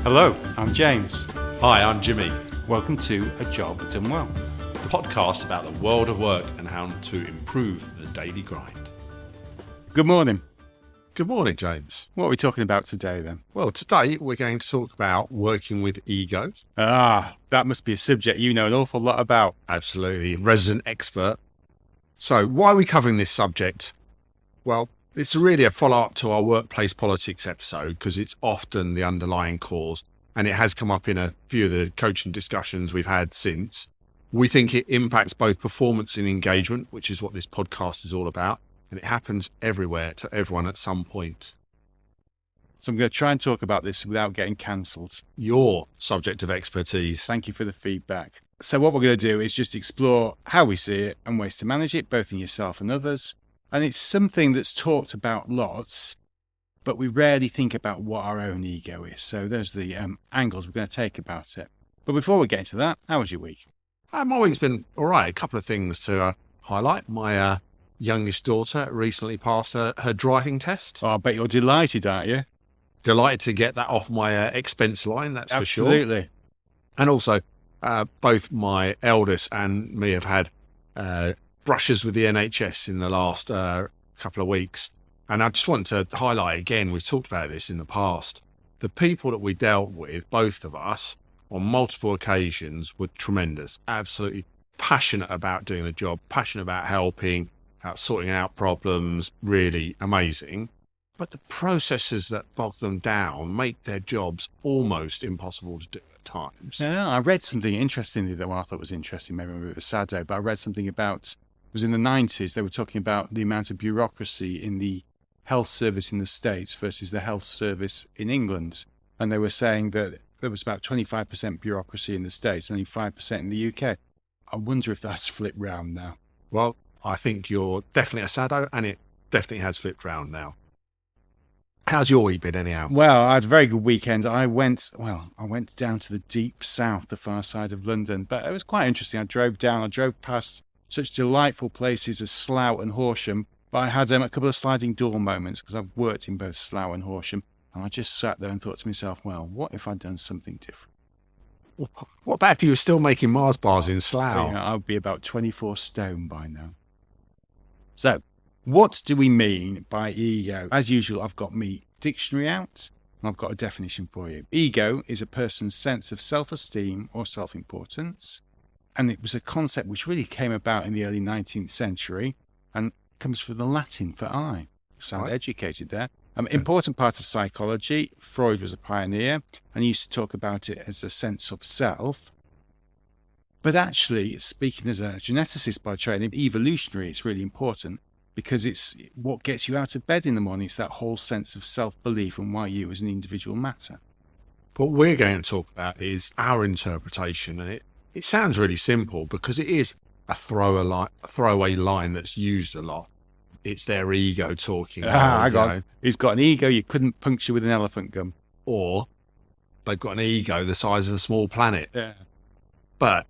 Hello, I'm James. Hi, I'm Jimmy. Welcome to A Job Done Well. A podcast about the world of work and how to improve the daily grind. Good morning. Good morning, James. What are we talking about today then? Well, today we're going to talk about working with ego. That must be a subject you know an awful lot about. Absolutely, resident expert. So why are we covering this subject? Well, it's really a follow-up to our workplace politics episode because it's often the underlying cause, and it has come up in a few of the coaching discussions we've had since. We think it impacts both performance and engagement, which is what this podcast is all about, and it happens everywhere to everyone at some point. So I'm going to try and talk about this without getting cancelled. Your subject of expertise. Thank you for the feedback. So what we're going to do is just explore how we see it and ways to manage it, both in yourself and others. And it's something that's talked about lots, but we rarely think about what our own ego is. So those are the angles we're going to take about it. But before we get into that, how was your week? My week's been all right. A couple of things to highlight. My youngest daughter recently passed her driving test. Oh, I bet you're delighted, aren't you? Delighted to get that off my expense line, that's for sure. Absolutely. And also, both my eldest and me have had brushes with the NHS in the last couple of weeks. And I just want to highlight again, we've talked about this in the past, the people that we dealt with, both of us, on multiple occasions were tremendous, absolutely passionate about doing the job, passionate about helping, about sorting out problems, really amazing. But the processes that bog them down make their jobs almost impossible to do at times. Yeah, I read something interestingly that I thought was interesting, maybe a bit of a sad day, but I read something about, it was in the 90s, they were talking about the amount of bureaucracy in the health service in the States versus the health service in England. And they were saying that there was about 25% bureaucracy in the States, only 5% in the UK. I wonder if that's flipped round now. Well, I think you're definitely a saddo, and it definitely has flipped round now. How's your week been anyhow? Well, I had a very good weekend. I went down to the deep south, the far side of London, but it was quite interesting. I drove past such delightful places as Slough and Horsham, but I had a couple of sliding door moments because I've worked in both Slough and Horsham, and I just sat there and thought to myself, well, what if I'd done something different? What about if you were still making Mars bars in Slough? Yeah, I'd be about 24 stone by now. So, what do we mean by ego? As usual, I've got my dictionary out, and I've got a definition for you. Ego is a person's sense of self-esteem or self-importance, and it was a concept which really came about in the early 19th century and comes from the Latin for I. Sound right. Educated there. Important part of psychology. Freud was a pioneer and he used to talk about it as a sense of self. But actually, speaking as a geneticist by training, evolutionary, it's really important because it's what gets you out of bed in the morning. It's that whole sense of self-belief and why you as an individual matter. What we're going to talk about is our interpretation, and it sounds really simple because it is a throwaway line that's used a lot. It's their ego talking. He's got an ego you couldn't puncture with an elephant gun. Or they've got an ego the size of a small planet. Yeah. But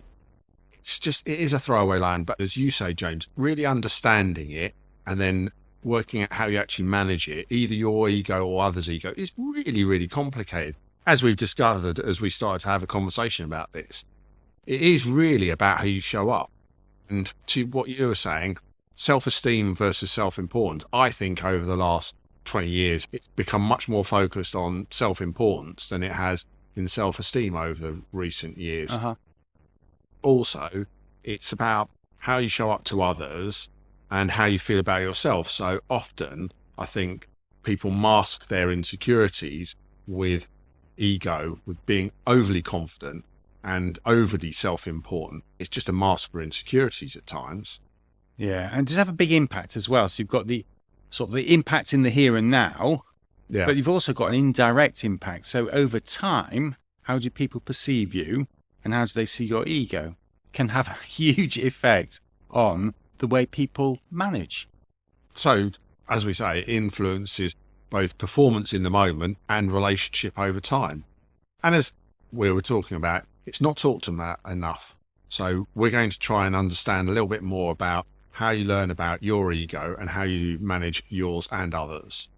it is a throwaway line. But as you say, James, really understanding it and then working out how you actually manage it, either your ego or others' ego, is really, really complicated. As we've discovered as we started to have a conversation about this, it is really about how you show up. And to what you were saying, self-esteem versus self-importance, I think over the last 20 years, it's become much more focused on self-importance than it has in self-esteem over recent years. Uh-huh. Also, it's about how you show up to others and how you feel about yourself. So often, I think people mask their insecurities with ego, with being overly confident and overly self-important. It's just a mask for insecurities at times. Yeah, and does have a big impact as well. So you've got the sort of the impact in the here and now, but you've also got an indirect impact. So over time, how do people perceive you and how do they see your ego can have a huge effect on the way people manage. So, as we say, it influences both performance in the moment and relationship over time. And as we were talking about, it's not talked about enough. So we're going to try and understand a little bit more about how you learn about your ego and how you manage yours and others.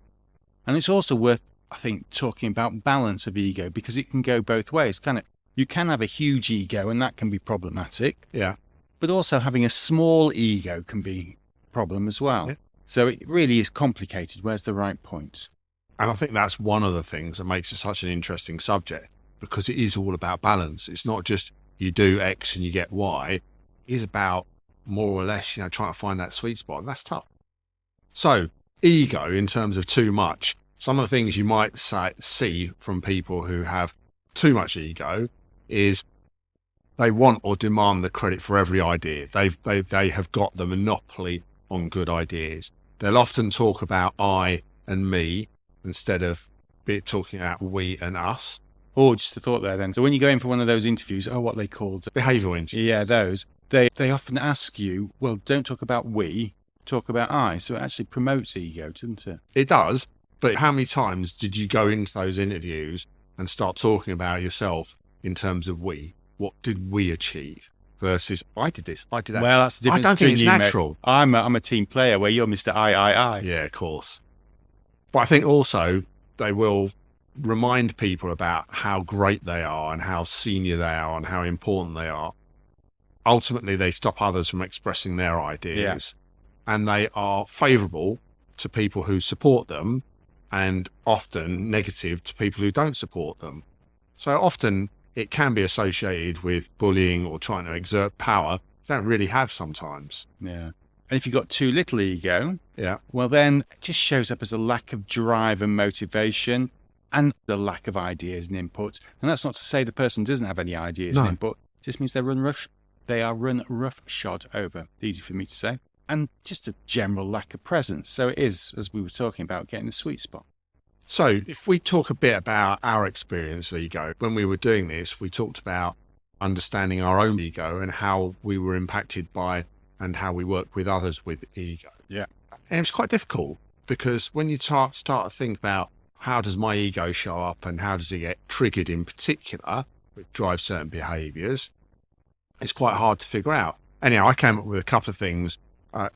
And it's also worth I think, talking about balance of ego, because it can go both ways, can it? You can have a huge ego and that can be problematic. Yeah. But also having a small ego can be a problem as well. Yeah. So it really is complicated. Where's the right point? And I think that's one of the things that makes it such an interesting subject, because it is all about balance. It's not just you do X and you get Y. It is about more or less, trying to find that sweet spot. And that's tough. So ego, in terms of too much, some of the things you might see from people who have too much ego is they want or demand the credit for every idea. They have got the monopoly on good ideas. They'll often talk about I and me instead of talking about we and us. Oh, just a thought there then. So when you go in for one of those interviews, what they called Behavioural interviews. Yeah, those. They often ask you, well, don't talk about we, talk about I. So it actually promotes ego, doesn't it? It does. But how many times did you go into those interviews and start talking about yourself in terms of we? What did we achieve versus I did this, I did that? Well, that's the difference. I don't think it's between you, natural. Mate. I'm a team player where you're Mr. I. Yeah, of course. But I think also they will remind people about how great they are and how senior they are and how important they are. Ultimately, they stop others from expressing their ideas, and they are favourable to people who support them and often negative to people who don't support them. So often it can be associated with bullying or trying to exert power they don't really have sometimes. Yeah. And if you've got too little ego, Yeah. well, then it just shows up as a lack of drive and motivation and the lack of ideas and input. And that's not to say the person doesn't have any ideas and input. It just means they are run roughshod over. Easy for me to say. And just a general lack of presence. So it is, as we were talking about, getting the sweet spot. So if we talk a bit about our experience of ego, when we were doing this, we talked about understanding our own ego and how we were impacted by and how we work with others with ego. Yeah. And it was quite difficult because when you start to think about how does my ego show up and how does it get triggered in particular, which drives certain behaviours, it's quite hard to figure out. Anyhow, I came up with a couple of things.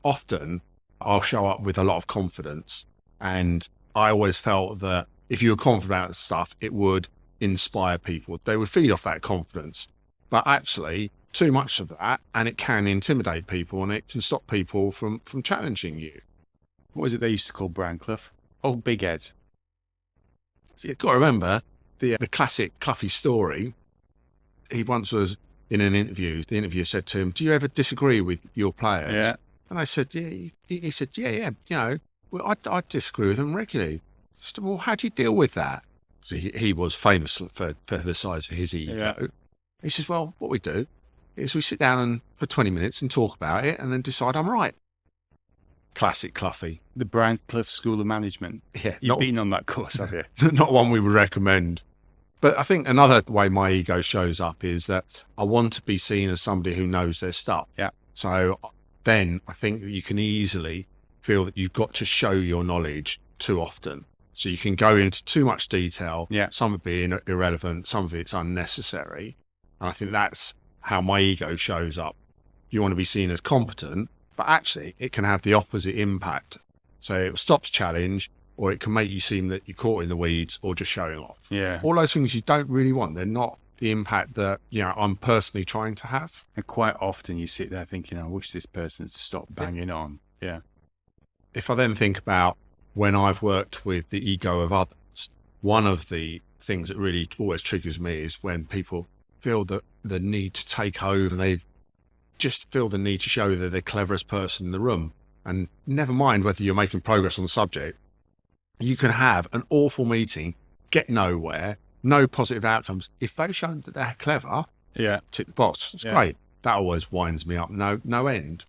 Often I'll show up with a lot of confidence, and I always felt that if you were confident about stuff, it would inspire people. They would feed off that confidence. But actually, too much of that, and it can intimidate people, and it can stop people from challenging you. What was it they used to call Brian Clough? Old Big Ed. So you've got to remember the classic Cloughy story. He once was in an interview. The interviewer said to him, "Do you ever disagree with your players?" Yeah. And I said, "Yeah." He said, "Yeah. Well, I disagree with them regularly." I said, "Well, how do you deal with that?" So he was famous for the size of his ego. Yeah. He says, "Well, what we do is we sit down for 20 minutes and talk about it and then decide I'm right." Classic Cloughy. The Brian Clough School of Management. Yeah. You've been on that course, have you? Not one we would recommend. But I think another way my ego shows up is that I want to be seen as somebody who knows their stuff. Yeah. So then I think that you can easily feel that you've got to show your knowledge too often. So you can go into too much detail. Yeah. Some of it being irrelevant, some of it's unnecessary. And I think that's how my ego shows up. You want to be seen as competent, but actually it can have the opposite impact. So it stops challenge, or it can make you seem that you're caught in the weeds or just showing off. Yeah. All those things you don't really want. They're not the impact that, I'm personally trying to have. And quite often you sit there thinking, I wish this person had stopped banging on. Yeah. If I then think about when I've worked with the ego of others, one of the things that really always triggers me is when people feel the need to take over, and they just feel the need to show they're the cleverest person in the room. And never mind whether you're making progress on the subject, you can have an awful meeting, get nowhere, no positive outcomes. If they've shown that they're clever, Yeah. tick the box. It's great. That always winds me up, no end.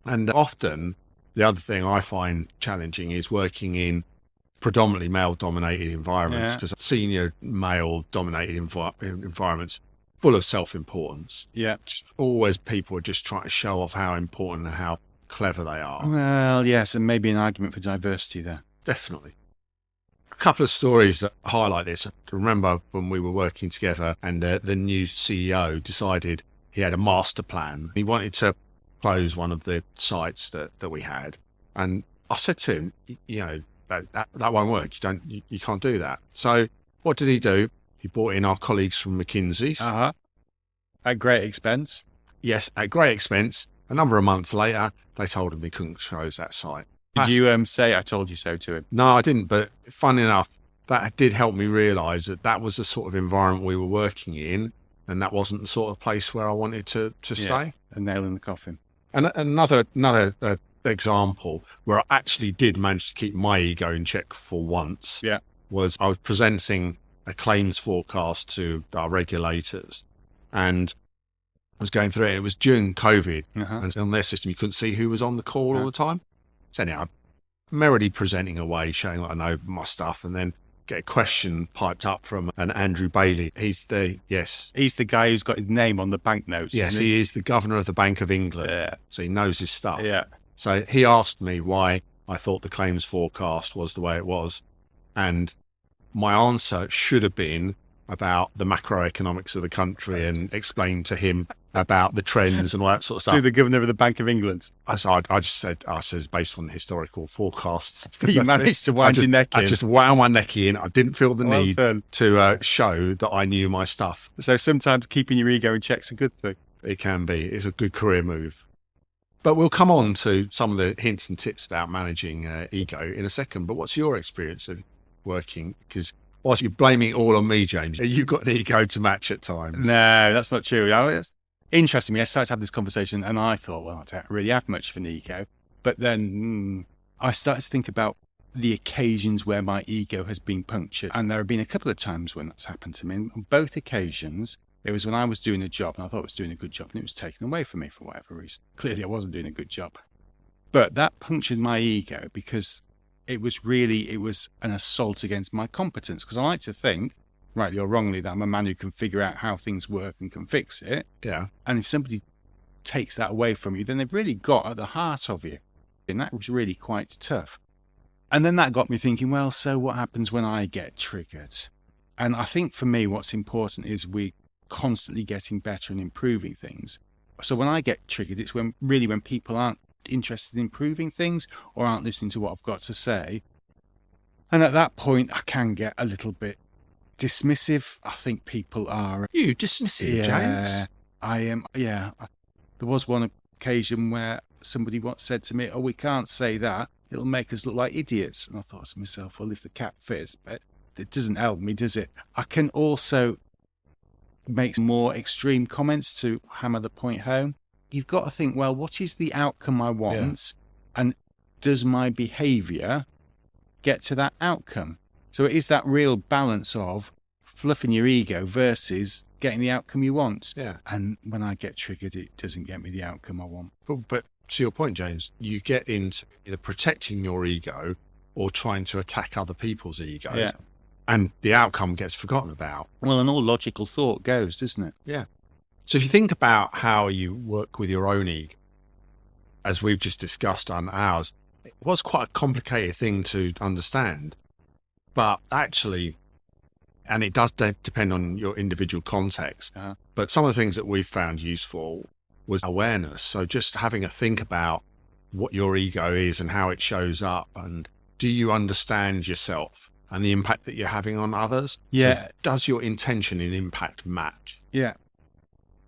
And often the other thing I find challenging is working in predominantly male-dominated environments, because senior male-dominated environments full of self-importance. Yeah. Just always people are just trying to show off how important and how clever they are. Well, yes, and maybe an argument for diversity there. Definitely. A couple of stories that highlight this. I remember when we were working together and the new CEO decided he had a master plan. He wanted to close one of the sites that we had. And I said to him, that won't work. You can't do that. So what did he do? He brought in our colleagues from McKinsey's. At great expense. Yes, at great expense. A number of months later, they told him we couldn't close that site. Did you say I told you so to him? No, I didn't. But funny enough, that did help me realise that was the sort of environment we were working in, and that wasn't the sort of place where I wanted to stay. A nail in the coffin. And another example where I actually did manage to keep my ego in check for once was I was presenting a claims forecast to our regulators, and I was going through it. It was during COVID, and on their system you couldn't see who was on the call all the time. So anyhow, I'm merrily presenting away, showing that I know my stuff, and then get a question piped up from an Andrew Bailey. He's the guy who's got his name on the banknotes. Yes, he is the governor of the Bank of England. Yeah. So he knows his stuff. Yeah. So he asked me why I thought the claims forecast was the way it was. And my answer should have been about the macroeconomics of the country and explain to him about the trends and all that sort of stuff. So the governor of the Bank of England. I just said it's based on historical forecasts. You managed to wind your neck in. I just wound my neck in. I didn't feel the need to show that I knew my stuff. So sometimes keeping your ego in check's a good thing. It can be. It's a good career move. But we'll come on to some of the hints and tips about managing ego in a second. But what's your experience of working? Because whilst you're blaming it all on me, James, you've got an ego to match at times. No, that's not true. It's interesting. I started to have this conversation and I thought, well, I don't really have much of an ego. But then I started to think about the occasions where my ego has been punctured. And there have been a couple of times when that's happened to me. And on both occasions, it was when I was doing a job and I thought I was doing a good job and it was taken away from me for whatever reason. Clearly, I wasn't doing a good job. But that punctured my ego because it was an assault against my competence. Because I like to think, rightly or wrongly, that I'm a man who can figure out how things work and can fix it. Yeah. And if somebody takes that away from you, then they've really got at the heart of you. And that was really quite tough. And then that got me thinking, well, so what happens when I get triggered? And I think for me, what's important is we're constantly getting better and improving things. So when I get triggered, it's when people aren't interested in improving things or aren't listening to what I've got to say. And at that point, I can get a little bit dismissive. I think people are... You dismissive, James? I am, yeah. There was one occasion where somebody once said to me, we can't say that. It'll make us look like idiots. And I thought to myself, well, if the cap fits, but it doesn't help me, does it? I can also make more extreme comments to hammer the point home. You've got to think, well, what is the outcome I want? Yeah. And does my behaviour get to that outcome? So it is that real balance of fluffing your ego versus getting the outcome you want. Yeah. And when I get triggered, it doesn't get me the outcome I want. But to your point, James, you get into either protecting your ego or trying to attack other people's egos. Yeah. And the outcome gets forgotten about. Well, and all logical thought goes, doesn't it? Yeah. So if you think about how you work with your own ego, as we've just discussed on ours, it was quite a complicated thing to understand. But actually, and it does depend on your individual context, but some of the things that we've found useful was awareness. So just having a think about what your ego is and how it shows up, and do you understand yourself and the impact that you're having on others? Yeah. So does your intention and impact match? Yeah.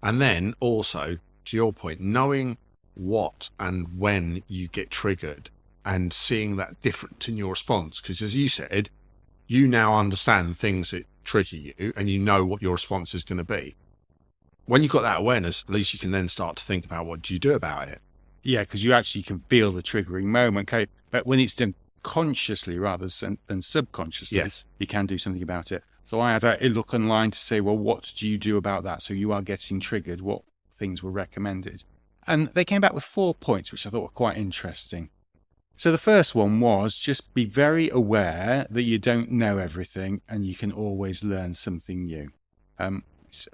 And then also, to your point, knowing what and when you get triggered and seeing that difference in your response. Because as you said, you now understand things that trigger you and you know what your response is going to be. When you've got that awareness, at least you can then start to think about what do you do about it. Yeah, because you actually can feel the triggering moment. Okay, but when it's done consciously rather than subconsciously, yes, you can do something about it. So I had a look online to say, well, what do you do about that? So you are getting triggered. What things were recommended? And they came back with 4 points, which I thought were quite interesting. So the first one was just be very aware that you don't know everything and you can always learn something new. I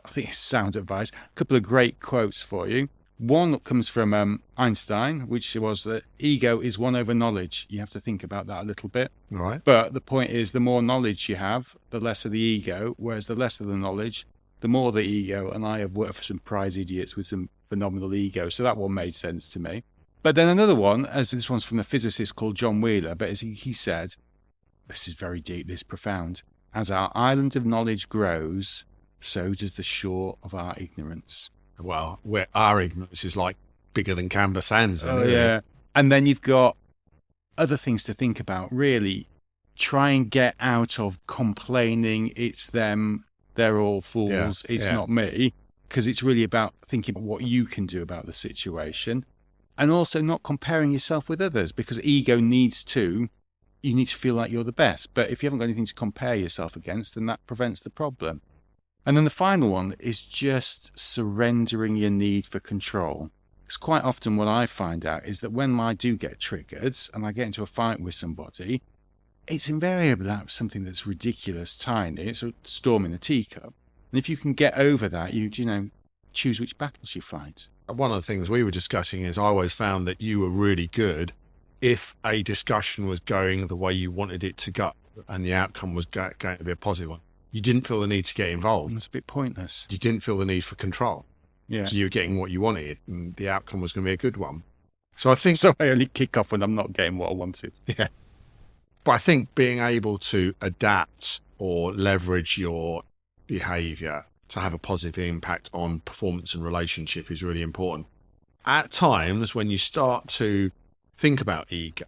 think it's sound advice. A couple of great quotes for you. One that comes from Einstein, which was that ego is one over knowledge. You have to think about that a little bit. Right. But the point is, the more knowledge you have, the less of the ego, whereas the less of the knowledge, the more the ego. And I have worked for some prize idiots with some phenomenal ego. So that one made sense to me. But then another one, as this one's from a physicist called John Wheeler, but as he said, this is very deep, this is profound. As our island of knowledge grows, so does the shore of our ignorance. Well, where our ignorance is like bigger than Canberra Sands. Then, isn't it? And then you've got other things to think about, really. Try and get out of complaining, it's them, they're all fools, it's not me, because it's really about thinking about what you can do about the situation, and also not comparing yourself with others, because ego needs to, you need to feel like you're the best. But if you haven't got anything to compare yourself against, then that prevents the problem. And then the final one is just surrendering your need for control. Because quite often what I find out is that when I do get triggered and I get into a fight with somebody, it's invariably about something that's ridiculous, tiny. It's a storm in a teacup. And if you can get over that, you choose which battles you fight. One of the things we were discussing is I always found that you were really good if a discussion was going the way you wanted it to go and the outcome was going to be a positive one. You didn't feel the need to get involved. It's a bit pointless. You didn't feel the need for control. Yeah. So you were getting what you wanted and the outcome was going to be a good one. So I think... So I only kick off when I'm not getting what I wanted. Yeah. But I think being able to adapt or leverage your behavior to have a positive impact on performance and relationship is really important. At times, when you start to think about ego,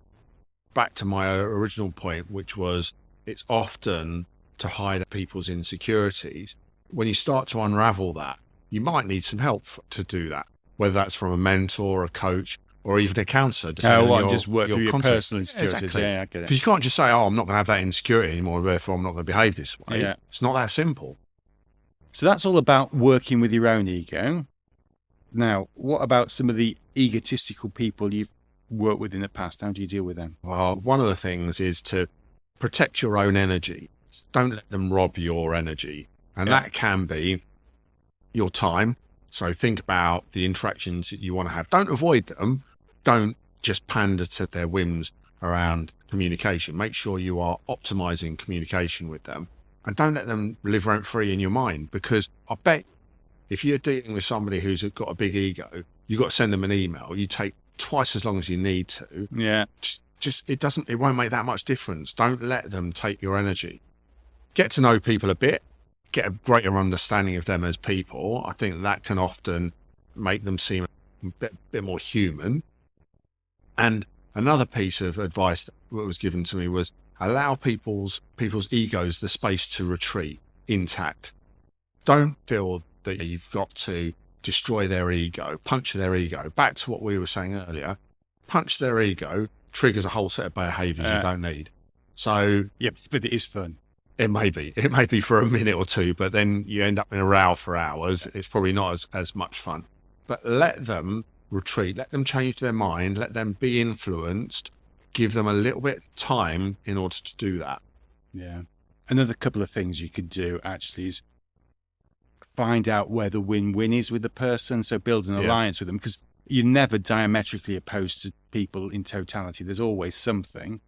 back to my original point, which was it's often to hide people's insecurities. When you start to unravel that, you might need some help to do that, whether that's from a mentor, a coach, or even a counsellor. Just work through your personal insecurities. Exactly. Yeah, I get it. Because you can't just say, I'm not going to have that insecurity anymore, therefore I'm not going to behave this way. Yeah. It's not that simple. So that's all about working with your own ego. Now, what about some of the egotistical people you've worked with in the past? How do you deal with them? Well, one of the things is to protect your own energy. Don't let them rob your energy. And that can be your time. So think about the interactions that you want to have. Don't avoid them. Don't just pander to their whims around communication. Make sure you are optimizing communication with them. And don't let them live rent free in your mind, because I bet if you're dealing with somebody who's got a big ego, you've got to send them an email. You take twice as long as you need to. Yeah. It won't make that much difference. Don't let them take your energy. Get to know people a bit, get a greater understanding of them as people. I think that can often make them seem a bit more human. And another piece of advice that was given to me was allow people's egos the space to retreat intact. Don't feel that you've got to destroy their ego, punch their ego. Back to what we were saying earlier, punch their ego triggers a whole set of behaviours you don't need. So yeah, but it is fun. It may be for a minute or two, but then you end up in a row for hours. It's probably not as much fun. But let them retreat, let them change their mind, let them be influenced, give them a little bit of time in order to do that. Yeah. Another couple of things you could do actually is find out where the win-win is with the person. So build an alliance with them, because you're never diametrically opposed to people in totality. There's always something.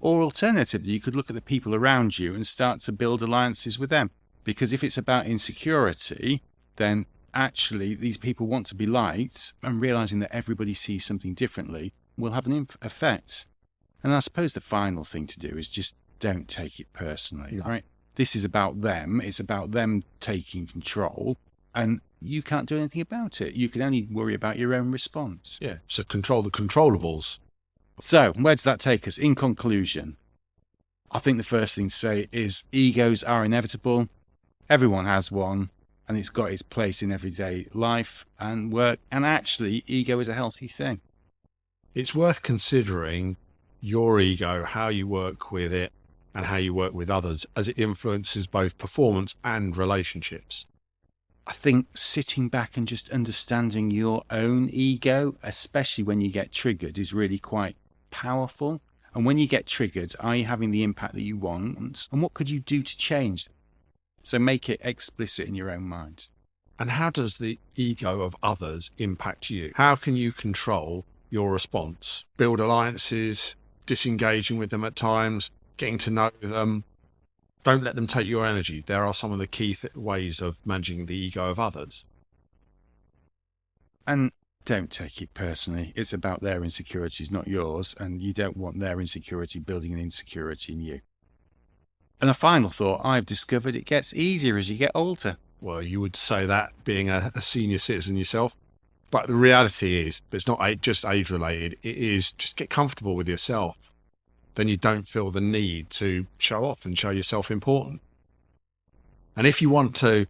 Or alternatively, you could look at the people around you and start to build alliances with them. Because if it's about insecurity, then actually these people want to be liked, and realizing that everybody sees something differently will have an effect. And I suppose the final thing to do is just don't take it personally, right? This is about them. It's about them taking control, and you can't do anything about it. You can only worry about your own response. Yeah. So control the controllables. So where does that take us? In conclusion, I think the first thing to say is egos are inevitable. Everyone has one, and it's got its place in everyday life and work. And actually, ego is a healthy thing. It's worth considering your ego, how you work with it, and how you work with others, as it influences both performance and relationships. I think sitting back and just understanding your own ego, especially when you get triggered, is really quite powerful. And when you get triggered, are you having the impact that you want? And what could you do to change? So make it explicit in your own mind. And how does the ego of others impact you? How can you control your response? Build alliances, disengaging with them at times, getting to know them. Don't let them take your energy. There are some of the key ways of managing the ego of others. And don't take it personally. It's about their insecurities, not yours. And you don't want their insecurity building an insecurity in you. And a final thought, I've discovered it gets easier as you get older. Well, you would say that being a senior citizen yourself. But the reality is, it's not just age related. It is just get comfortable with yourself. Then you don't feel the need to show off and show yourself important. And if you want to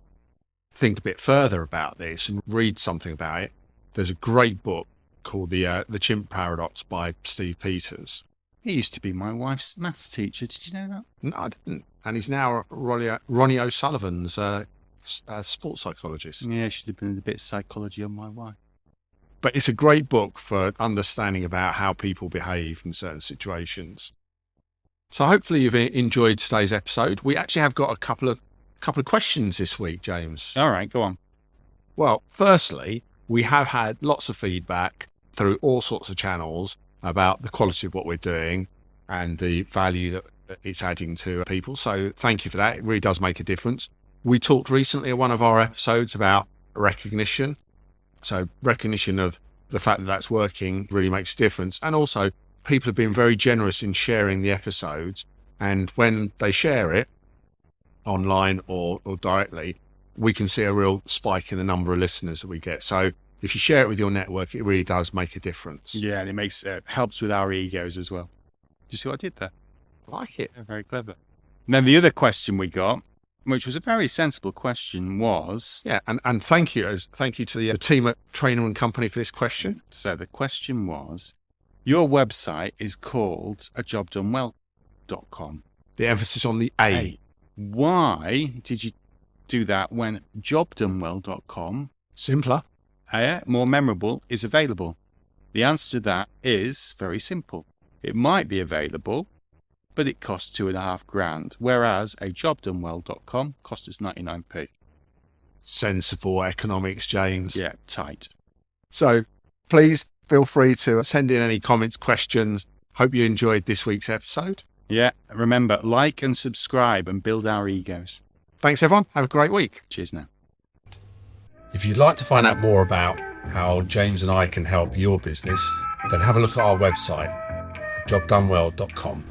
think a bit further about this and read something about it, there's a great book called The Chimp Paradox by Steve Peters. He used to be my wife's maths teacher. Did you know that? No, I didn't. And he's now Ronnie O'Sullivan's sports psychologist. Yeah, should have been a bit of psychology on my wife. But it's a great book for understanding about how people behave in certain situations. So hopefully you've enjoyed today's episode. We actually have got a couple of questions this week, James. All right, go on. Well, firstly, we have had lots of feedback through all sorts of channels about the quality of what we're doing and the value that it's adding to people. So thank you for that. It really does make a difference. We talked recently in one of our episodes about recognition. So recognition of the fact that that's working really makes a difference. And also people have been very generous in sharing the episodes. And when they share it online or directly, we can see a real spike in the number of listeners that we get. So if you share it with your network, it really does make a difference. Yeah, and it helps with our egos as well. Do you see what I did there? I like it. Very clever. And then the other question we got, which was a very sensible question, was... Yeah, and thank you to the team at Trainer and Company for this question. So the question was, your website is called ajobdonewell.com. The emphasis on the A. Why did you do that when jobdonewell.com, simpler, more memorable, is available? The answer to that is very simple. It might be available, but it costs $2,500, whereas a jobdonewell.com cost us 99p. Sensible economics, James. Yeah, tight. So please feel free to send in any comments, questions. Hope you enjoyed this week's episode. Yeah, remember, like and subscribe and build our egos. Thanks, everyone. Have a great week. Cheers now. If you'd like to find out more about how James and I can help your business, then have a look at our website, jobdonewell.com.